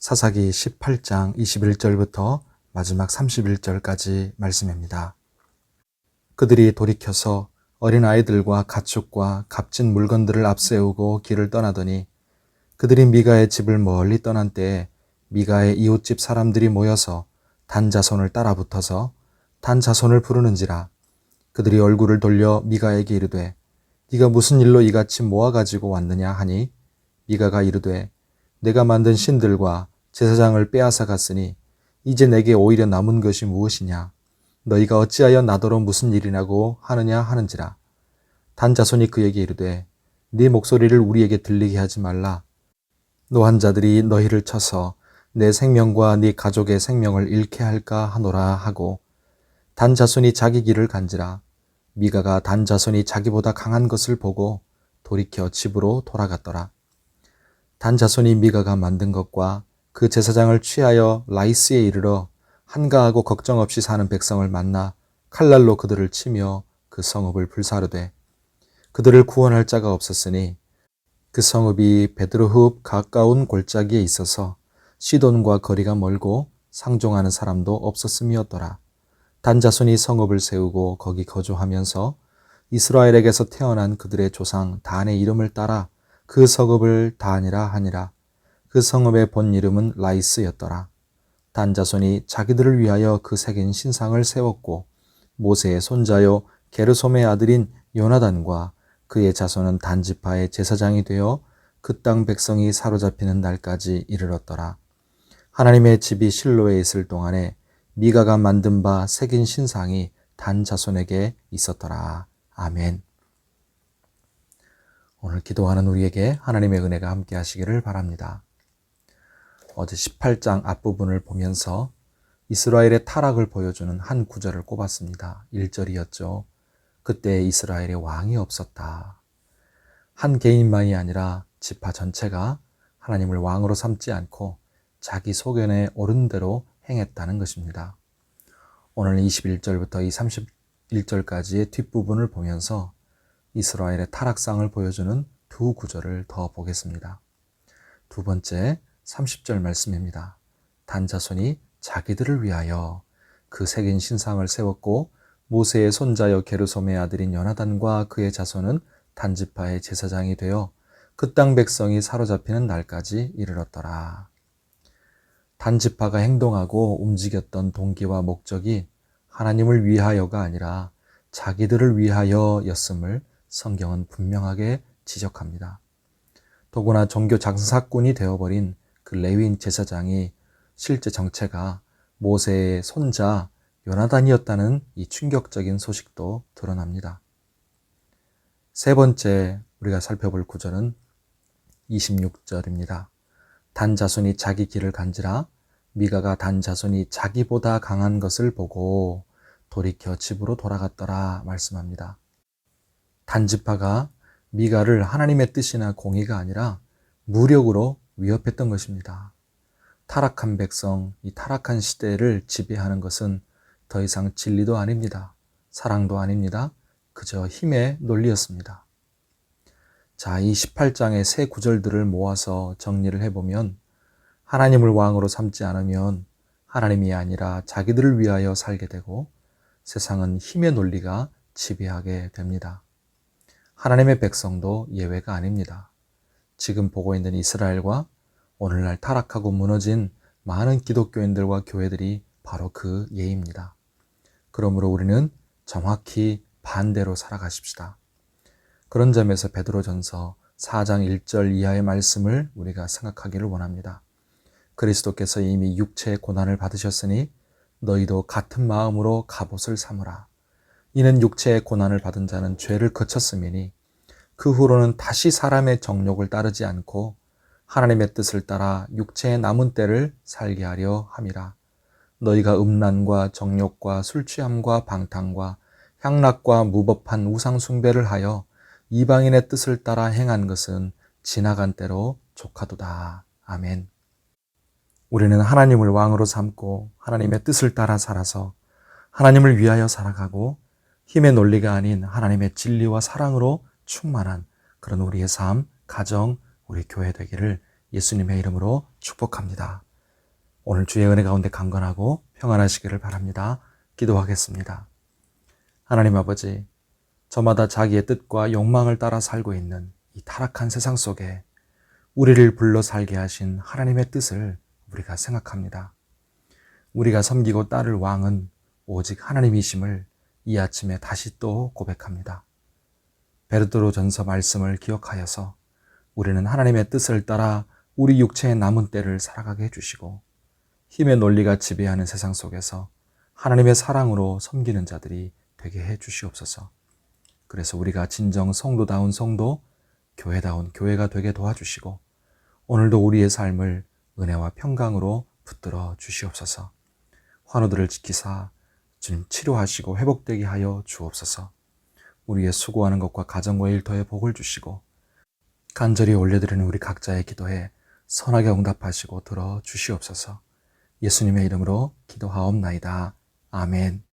사사기 18장 21절부터 마지막 31절까지 말씀입니다. 그들이 돌이켜서 어린아이들과 가축과 값진 물건들을 앞세우고 길을 떠나더니 그들이 미가의 집을 멀리 떠난 때에 미가의 이웃집 사람들이 모여서 단 자손을 따라붙어서 단 자손을 부르는지라. 그들이 얼굴을 돌려 미가에게 이르되 네가 무슨 일로 이같이 모아가지고 왔느냐 하니 미가가 이르되 내가 만든 신들과 제사장을 빼앗아 갔으니 이제 내게 오히려 남은 것이 무엇이냐. 너희가 어찌하여 나더러 무슨 일이라고 하느냐 하는지라. 단 자손이 그에게 이르되 네 목소리를 우리에게 들리게 하지 말라. 노한 자들이 너희를 쳐서 내 생명과 네 가족의 생명을 잃게 할까 하노라 하고 단 자손이 자기 길을 간지라. 미가가 단 자손이 자기보다 강한 것을 보고 돌이켜 집으로 돌아갔더라. 단 자손이 미가가 만든 것과 그 제사장을 취하여 라이스에 이르러 한가하고 걱정 없이 사는 백성을 만나 칼날로 그들을 치며 그 성읍을 불사르되 그들을 구원할 자가 없었으니 그 성읍이 베드로흡 가까운 골짜기에 있어서 시돈과 거리가 멀고 상종하는 사람도 없었음이었더라. 단 자손이 성읍을 세우고 거기 거주하면서 이스라엘에게서 태어난 그들의 조상 단의 이름을 따라 그 성읍을 단이라 하니라. 그 성읍의 본 이름은 라이스였더라. 단 자손이 자기들을 위하여 그 새긴 신상을 세웠고 모세의 손자요 게르솜의 아들인 요나단과 그의 자손은 단 지파의 제사장이 되어 그 땅 백성이 사로잡히는 날까지 이르렀더라. 하나님의 집이 실로에 있을 동안에 미가가 만든 바 새긴 신상이 단 자손에게 있었더라. 아멘. 오늘 기도하는 우리에게 하나님의 은혜가 함께 하시기를 바랍니다. 어제 18장 앞부분을 보면서 이스라엘의 타락을 보여주는 한 구절을 꼽았습니다. 1절이었죠. 그때 이스라엘의 왕이 없었다. 한 개인만이 아니라 지파 전체가 하나님을 왕으로 삼지 않고 자기 소견에 옳은 대로 행했다는 것입니다. 오늘 21절부터 이 31절까지의 뒷부분을 보면서 이스라엘의 타락상을 보여주는 두 구절을 더 보겠습니다. 두 번째 30절 말씀입니다. 단 자손이 자기들을 위하여 그 새긴 신상을 세웠고 모세의 손자여 게르솜의 아들인 요나단과 그의 자손은 단 지파의 제사장이 되어 그 땅 백성이 사로잡히는 날까지 이르렀더라. 단 지파가 행동하고 움직였던 동기와 목적이 하나님을 위하여가 아니라 자기들을 위하여였음을 성경은 분명하게 지적합니다. 더구나 종교 장사꾼이 되어버린 그 레위인 제사장이 실제 정체가 모세의 손자 요나단이었다는 이 충격적인 소식도 드러납니다. 세 번째 우리가 살펴볼 구절은 26절입니다. 단 자손이 자기 길을 간지라. 미가가 단 자손이 자기보다 강한 것을 보고 돌이켜 집으로 돌아갔더라 말씀합니다. 단 지파가 미가를 하나님의 뜻이나 공의가 아니라 무력으로 위협했던 것입니다. 타락한 백성, 이 타락한 시대를 지배하는 것은 더 이상 진리도 아닙니다. 사랑도 아닙니다. 그저 힘의 논리였습니다. 자, 이 18장의 세 구절들을 모아서 정리를 해보면 하나님을 왕으로 삼지 않으면 하나님이 아니라 자기들을 위하여 살게 되고 세상은 힘의 논리가 지배하게 됩니다. 하나님의 백성도 예외가 아닙니다. 지금 보고 있는 이스라엘과 오늘날 타락하고 무너진 많은 기독교인들과 교회들이 바로 그 예입니다. 그러므로 우리는 정확히 반대로 살아가십시다. 그런 점에서 베드로전서 4장 1절 이하의 말씀을 우리가 생각하기를 원합니다. 그리스도께서 이미 육체의 고난을 받으셨으니 너희도 같은 마음으로 갑옷을 삼으라. 이는 육체의 고난을 받은 자는 죄를 거쳤음이니 그 후로는 다시 사람의 정욕을 따르지 않고 하나님의 뜻을 따라 육체의 남은 때를 살게 하려 함이라. 너희가 음란과 정욕과 술취함과 방탕과 향락과 무법한 우상 숭배를 하여 이방인의 뜻을 따라 행한 것은 지나간 때로 족하도다. 아멘. 우리는 하나님을 왕으로 삼고 하나님의 뜻을 따라 살아서 하나님을 위하여 살아가고 힘의 논리가 아닌 하나님의 진리와 사랑으로 충만한 그런 우리의 삶, 가정, 우리 교회 되기를 예수님의 이름으로 축복합니다. 오늘 주의 은혜 가운데 강건하고 평안하시기를 바랍니다. 기도하겠습니다. 하나님 아버지, 저마다 자기의 뜻과 욕망을 따라 살고 있는 이 타락한 세상 속에 우리를 불러 살게 하신 하나님의 뜻을 우리가 생각합니다. 우리가 섬기고 따를 왕은 오직 하나님이심을 이 아침에 다시 또 고백합니다. 베드로전서 말씀을 기억하여서 우리는 하나님의 뜻을 따라 우리 육체의 남은 때를 살아가게 해주시고 힘의 논리가 지배하는 세상 속에서 하나님의 사랑으로 섬기는 자들이 되게 해주시옵소서. 그래서 우리가 진정 성도다운 성도, 교회다운 교회가 되게 도와주시고 오늘도 우리의 삶을 은혜와 평강으로 붙들어 주시옵소서. 환우들을 지키사 주님 치료하시고 회복되게 하여 주옵소서. 우리의 수고하는 것과 가정과 일터에 복을 주시고 간절히 올려드리는 우리 각자의 기도에 선하게 응답하시고 들어 주시옵소서. 예수님의 이름으로 기도하옵나이다. 아멘.